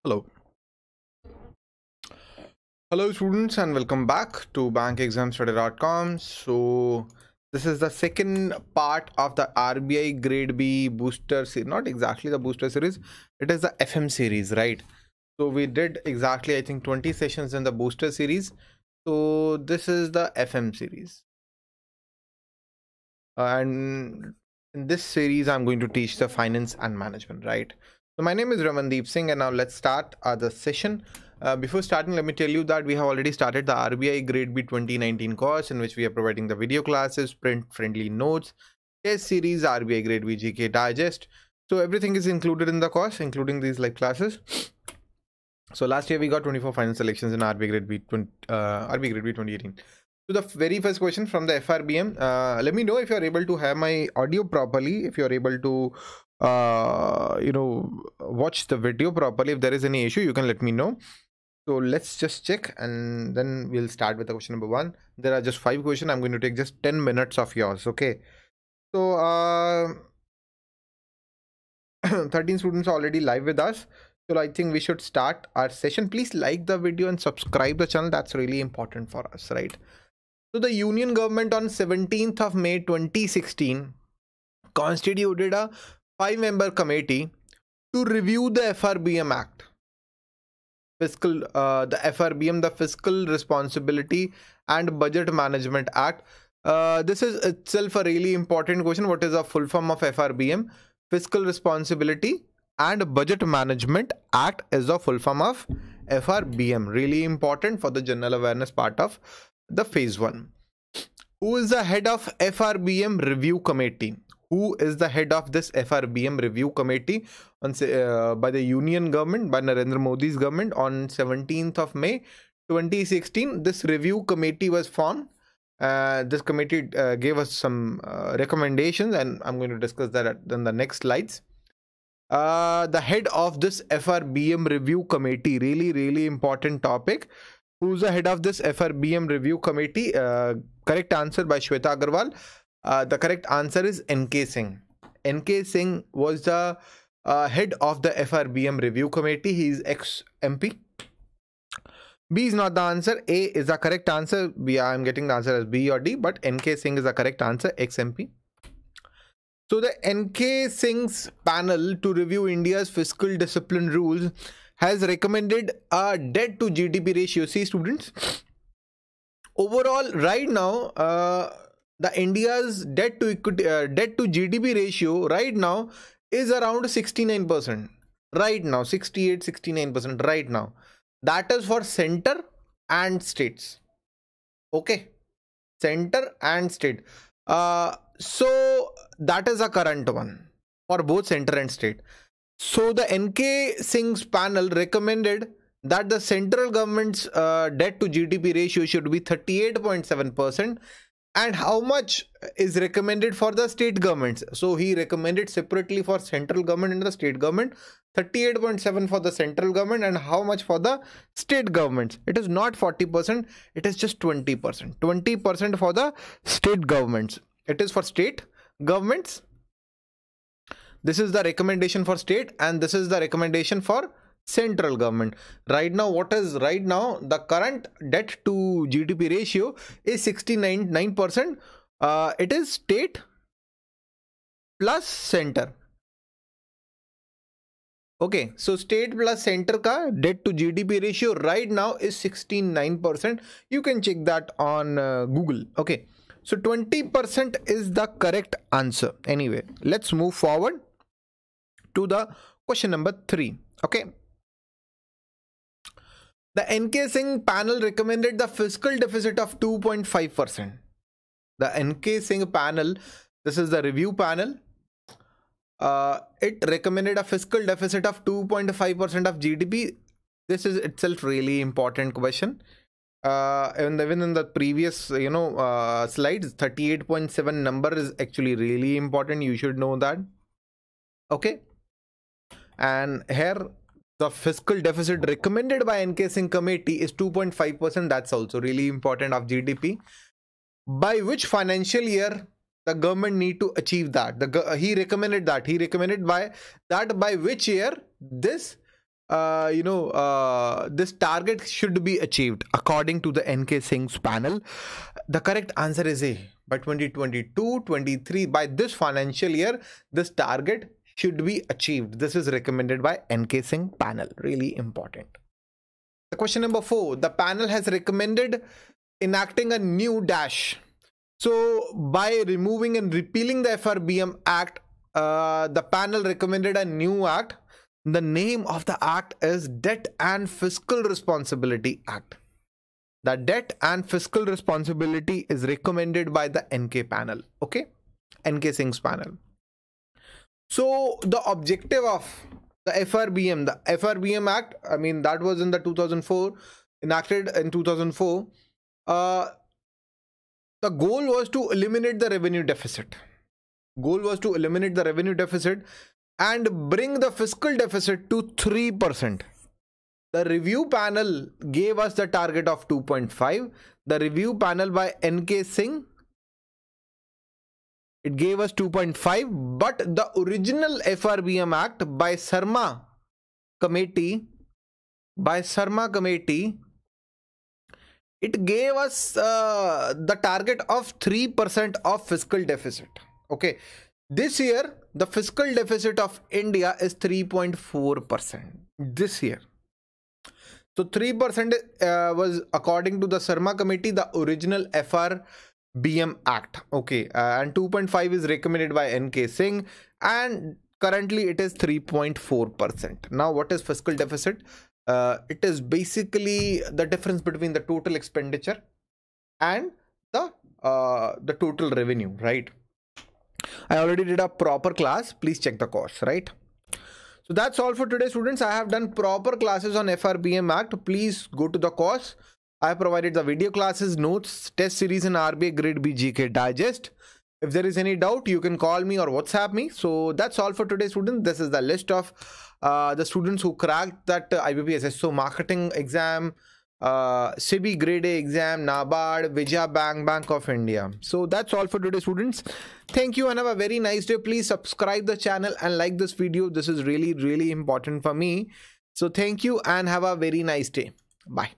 Hello. Hello students and welcome back to BankExamsToday.com. So this is the second part of the RBI Grade B booster series. Not exactly the booster series. It is the FM series, right? So we did exactly, I think, 20 sessions in the booster series. So this is the FM series. And in this series, I'm going to teach the finance and management, right? So my name is Ramandeep Singh and now let's start the session. Before starting, let me tell you that we have already started the RBI Grade B 2019 course in which we are providing the video classes, print-friendly notes, test series, RBI Grade B GK digest. So everything is included in the course, including these live classes. So last year we got 24 final selections in RBI Grade B 2018. So the very first question from the FRBM, let me know if you're able to have my audio properly, if you're able to watch the video properly. If there is any issue, you can let me know. So let's just check and then we'll start with the question number 1. There are just 5 questions. I'm going to take just 10 minutes of yours. Okay. So 13 students are already live with us. So I think we should start our session. Please like the video and subscribe the channel. That's really important for us, right? So the Union government on 17th of May 2016 constituted a 5-member committee to review the FRBM Act. The FRBM, the Fiscal Responsibility and Budget Management Act. This is itself a really important question. What is the full form of FRBM? Fiscal Responsibility and Budget Management Act is the full form of FRBM. Really important for the general awareness part of the phase 1. Who is the head of FRBM Review Committee? Who is the head of this FRBM Review Committee by the Union government, by Narendra Modi's government on 17th of May 2016? This review committee was formed. This committee gave us some recommendations and I'm going to discuss that in the next slides. The head of this FRBM Review Committee, really important topic. Who's the head of this FRBM Review Committee? Correct answer by Shweta Agarwal. The correct answer is N.K. Singh. N.K. Singh was the head of the FRBM Review Committee. He is ex-MP. B is not the answer. A is the correct answer. I am getting the answer as B or D, but N.K. Singh is the correct answer, ex-MP. So the N.K. Singh's panel to review India's fiscal discipline rules has recommended a debt to GDP ratio. See students, overall right now, the India's debt to GDP ratio right now is around 69%. Right now, 68-69% right now. That is for center and states. Okay, center and state. So that is a current one for both center and state. So the N.K. Singh's panel recommended that the central government's debt to GDP ratio should be 38.7%. And how much is recommended for the state governments? So he recommended separately for central government and the state government, 38.7 for the central government, and how much for the state governments? It is not 40%, it is just 20%. 20% for the state governments. It is for state governments. This is the recommendation for state and this is the recommendation for central government. Right now, what is right now? The current debt to GDP ratio is 69%. It is state plus center. Okay, so state plus center ka debt to GDP ratio right now is 69%. You can check that on Google. Okay, so 20% is the correct answer. Anyway, let's move forward to the question number 3. Okay. The N.K. Singh panel recommended the fiscal deficit of 2.5%. The N.K. Singh panel, this is the review panel. It recommended a fiscal deficit of 2.5% of GDP. This is itself really important question. Even in the previous, slides, 38.7 number is actually really important. You should know that. Okay. And here the fiscal deficit recommended by N.K. Singh committee is 2.5%. That's also really important of GDP. By which financial year the government need to achieve that? He recommended that. He recommended by which year this this target should be achieved according to the NK Singh's panel? The correct answer is A. By 2022-23, by this financial year, this target should be achieved. This is recommended by NK Singh panel. Really important. The question number 4, the panel has recommended enacting a new dash. So by removing and repealing the FRBM Act, the panel recommended a new act. The name of the act is Debt and Fiscal Responsibility Act. The Debt and Fiscal Responsibility is recommended by the NK panel. Okay, NK Singh's panel. So the objective of the FRBM Act, I mean, that was in the 2004, enacted in 2004. The goal was to eliminate the revenue deficit. And bring the fiscal deficit to 3%. The review panel gave us the target of 2.5. The review panel by NK Singh, it gave us 2.5, but the original FRBM Act by Sharma committee, it gave us the target of 3% of fiscal deficit. Okay, this year the fiscal deficit of India is 3.4% this year. So 3% was according to the Sharma committee, the original FRBM Act. Okay, and 2.5 is recommended by NK Singh, and currently it is 3.4%. Now, what is fiscal deficit? It is basically the difference between the total expenditure and the total revenue, right? I already did a proper class. Please check the course, right? So that's all for today, students. I have done proper classes on FRBM Act. Please go to the course. I have provided the video classes, notes, test series, and RBI Grade B GK Digest. If there is any doubt, you can call me or WhatsApp me. So that's all for today, students. This is the list of the students who cracked that IBP SSO marketing exam, SEBI Grade A exam, NABARD, Vijaya Bank of India. So that's all for today, students. Thank you and have a very nice day. Please subscribe the channel and like this video. This is really important for me. So thank you and have a very nice day. Bye.